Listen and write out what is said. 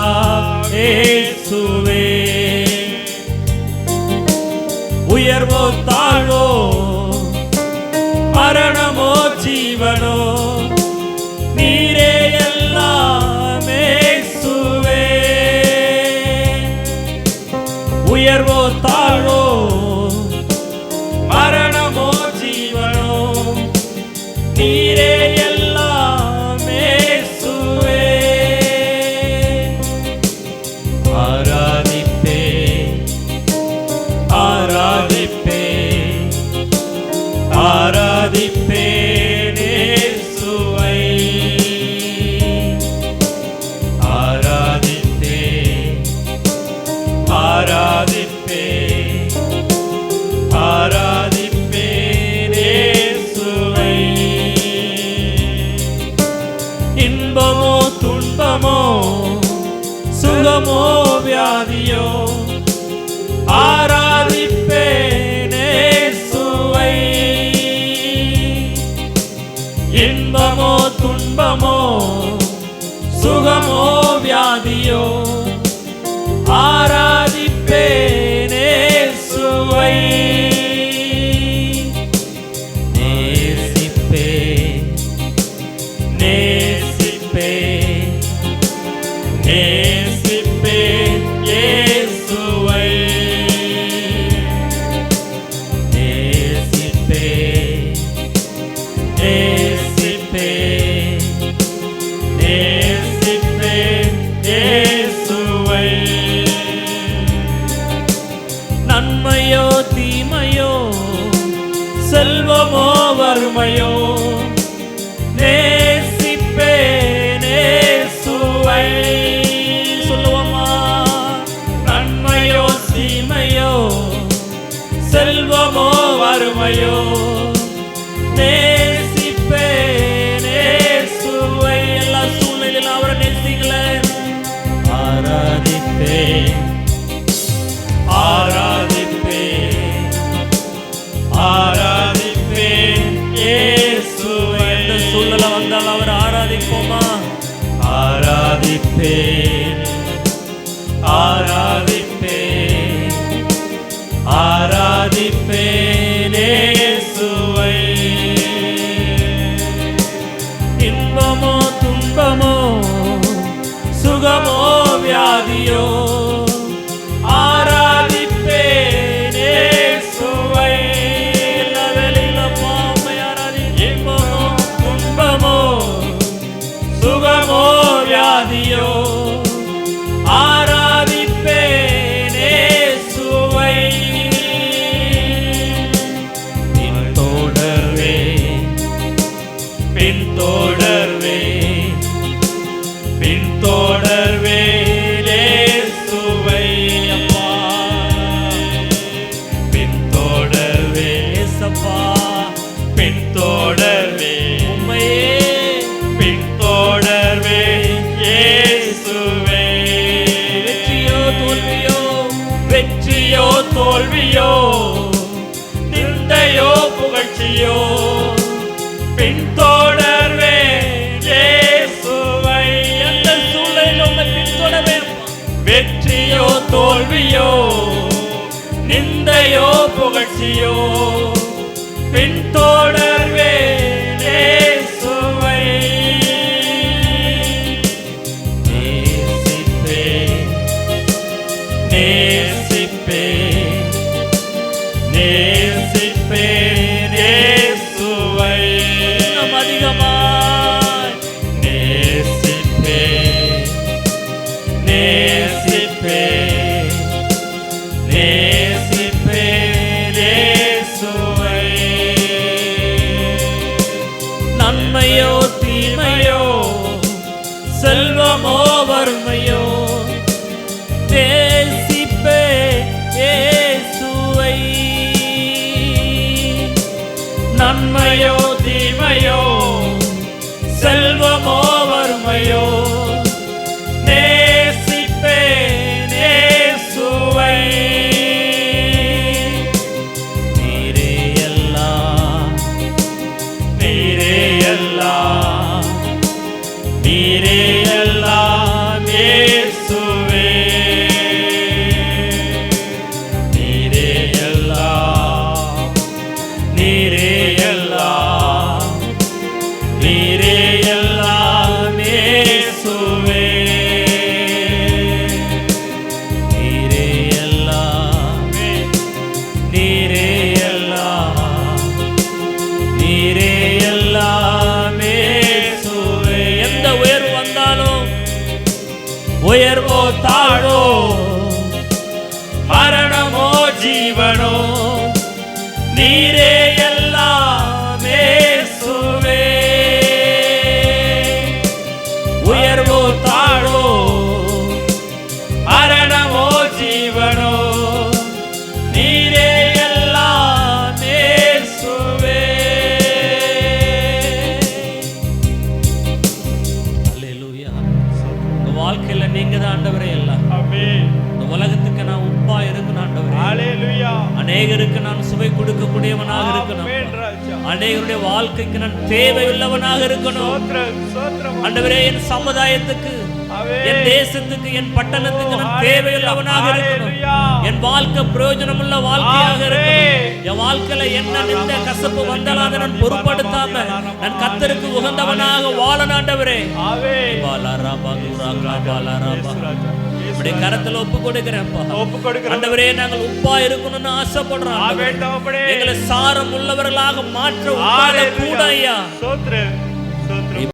எல்லாம் இயேசுவே. உயர்வோ தாழ்வோ மரணமோ ஜீவனோ நீரே எல்லாம் இயேசுவே. உயர்வோ தாழ்வோ மரணமோ ஜீவனோ நீரே எல்லாம் இயேசுவே. ஆராதிப்பே ஆராதிப்பே ஆராதிப்பே இயேசுவை. ஆராதிப்பே ஆராதிப்பே ஆராதிப்பே இயேசுவை. இன்பமோ துன்பமோ சுகமோ வியாதியோ ஆராதிப்பேன் இயேசுவை. இன்பமோ துன்பமோ சுகமோ வியாதியோ ஆராதிப்பேன் இயேசுவை. நேசிப்பேன் நேசிப்பேன் நேசிப்பேன் இயேசுவை. நேசிப்பேன் நேசிப்பேன் நேசிப்பேன் இயேசுவை. நன்மையோ தீமையோ செல்வமோ வறுமையோ நேசிப்பேன் இயேசுவை. சொல்லுவோமா? நன்மையோ தீமையோ செல்வமோ வறுமையோ நேசிப்பேன் இயேசுவை. எல்லா சூழ்நிலையிலும் அவரை நேசிங்களேன். ஆராதிப்பேன் ஆராதிப்பேன் ஆராதிப்பேன் இயேசுவை. எந்த சூழ்நிலை வந்தால் அவர் ஆராதிப்போமா? ஆராதிப்பேன் ஆராதிப்பேன் ஆராதிப்பேன் இயேசுவை. இன்பமோ துன்பமோ சுகமோ வியாதியோ ஆராதிப்பேன் இயேசுவை. எல்லா வேளையிலும் பாவை ஆராதி. இன்பமோ துன்பமோ சுகமோ வியாதியோ ஆராதிப்பேன் இயேசுவை. பின்தொடர்வே பின்தொடர்வே பின்தொடர்வே இயேசுவை. அப்பா பின்தொடர்வே இயேசப்பா பின்தொடர்வே உம்மையே பின்தொடர்வே இயேசுவே. வெற்றியோ தோல்வியோ வெற்றியோ தோல்வியோ நிந்தையோ புகழ்ச்சியோ பின்தொடர்வே இயேசுவை. எந்த சூழலில் உம்மை பின்தொடர்வே. வெற்றியோ தோல்வியோ நிந்தையோ புகழ்ச்சியோ பின்தொடர்வே இயேசுவை. நேசிப்பேன் நேசிப்பேன் நேசிப்பேன் இயேசுவை. இன்னும் அதிகமாய் நேசிப்பேன் நேசிப்பேன் நேசிப்பேன் இயேசுவை. நன்மையோ தீமையோ செல்வமோ வறுமையோ நேசிப்பேன் இயேசுவை. நன்மையோ தீமையோ செல்வமோ வறுமையோ நேசிப்பேன் இயேசுவை. நீரே எல்லாம் நீரே எல்லாம் நீரே எல்லாம் இயேசு உயர்வோ தாழ்வோ மரணமோ ஜீவனோ நீரே எல்லாம் இயேசுவே. உயர்வோ தாழ்வோ மரணமோ ஜீவனோ நீரே எல்லாம் இயேசுவே. அல்லேலூயா. உங்க வாழ்க்கையில நீங்க தான் ஆண்டவரே எல்லாம். ஆமென். இந்த உலகத்துக்கு நான் உப்பா இருக்கணும் ஆண்டவரே. அல்லேலூயா. அநேகருக்கு நான் சுவை கொடுக்கக்கூடியவனாக இருக்கணும். அநேகருடைய வாழ்க்கைக்கு நான் தேவையுள்ளவனாக இருக்கணும். ஆண்டவரே, என் சமுதாயத்துக்கு, என் தேசத்துக்கு, என் பட்டணத்துக்கு நான் தேவையுள்ளவனாக இருக்கணும். என் வாழ்க்கை பிரயோஜனமுள்ள வாழ்க்கையாக இருக்கணும். என் வாழ்க்கையில என்ன நிந்த கசப்பு வந்தாலும் அதை நான் பொருட்படுத்தாம நான் கர்த்தருக்கு உகந்தவனாக வாழணும் ஆண்டவரே. உடைய கரத்துல ஒப்பு கொடுக்கிறேன் ஆண்டவரே. நாங்கள் உப்பா இருக்கணும்னு ஆசைப்படுறோம். எங்களை சாரம் உள்ளவர்களாக மாற்ற கூட ஐயா.